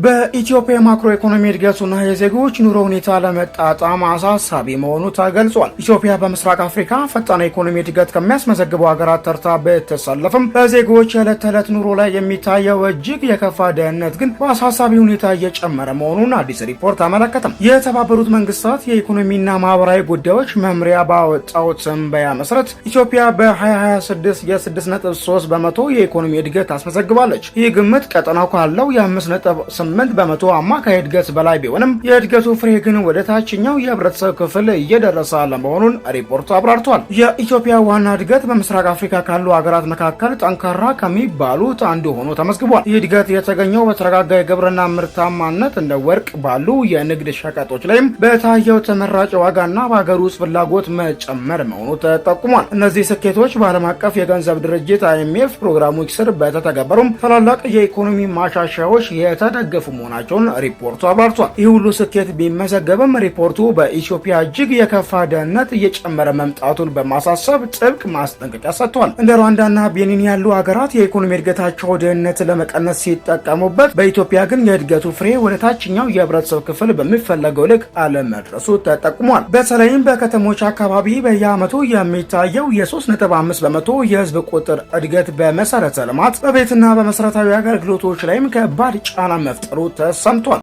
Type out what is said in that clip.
በኢትዮጵያ ማክሮ ኢኮኖሚ እድገቱና የዜጎች ኑሮ ሁኔታ ለመጣጣም አሳሳቢ መሆኑ ተገልጿል። ኢትዮጵያ በምስራቅ አፍሪካ ፈጣን ኢኮኖሚ እድገት ከሚያስመዘግቡ ሀገራት ተርታ ብትሰለፍም በዜጎች የዕለት ተዕለት ኑሮ ላይ የሚታየው እጅግ የከፋ ድህነት ግን በአሳሳቢ ሁኔታ እየጨመረ መሆኑን አዲስ ሪፖርት አመለከተም። የተባበሩት መንግስታት የኢኮኖሚና ማህበራዊ ጉዳዮች መምሪያ ባወጣው ትንበያ መሰረት ኢትዮጵያ በ2026 የ6.3 በመቶ የኢኮኖሚ እድገት አስመዘግባለች። ይህ ግምት ቀጠናው ካለው የ5.8 በመቶ አማካይ እድገት በላይ ቢሆንም የእድገቱ ፍሬ ግን ወደ ታችኛው የህብረተሰብ ክፍል እየደረሰ አለመሆኑን ሪፖርቱ አብራርቷል። የኢትዮጵያ ዋና እድገት በምስራቅ አፍሪካ ካሉ ሀገራት መካከል ጠንካራ ከሚባሉት አንዱ ሆኖ ተመዝግቧል። ይህ እድገት የተገኘው በተረጋጋ የግብርና ምርታማነት እንደ ወርቅ ባሉ የንግድ ሸቀጦች ላይም በታየው ተመራጭ ዋጋና በሀገር ውስጥ ፍላጎት መጨመር መሆኑ ተጠቁሟል። እነዚህ ስኬቶች በዓለም አቀፍ የገንዘብ ድርጅት IMF ፕሮግራሞች ስር በተተገበሩም ታላላቅ የኢኮኖሚ ማሻሻያዎች የተደገፉ መሆናቸውን ሪፖርቱ አብራርቷል። ይህ ሁሉ ስኬት ቢመዘገብም ሪፖርቱ በኢትዮጵያ እጅግ የከፋ ድህነት እየጨመረ መምጣቱን በማሳሰብ ጥብቅ ማስጠንቀቂያ ሰጥቷል። እንደ ሩዋንዳና ቤኒን ያሉ ሀገራት የኢኮኖሚ እድገታቸው ድህነት ለመቀነስ ሲጠቀሙበት፣ በኢትዮጵያ ግን የእድገቱ ፍሬ ወደ ታችኛው የህብረተሰብ ክፍል በሚፈለገው ልክ አለመድረሱ ተጠቁሟል። በተለይም በከተሞች አካባቢ በየዓመቱ የሚታየው የ3.5 በመቶ የህዝብ ቁጥር እድገት በመሰረተ ልማት፣ በቤትና በመሰረታዊ አገልግሎቶች ላይም ከባድ ጫና መፍጠሩ ተሰምቷል።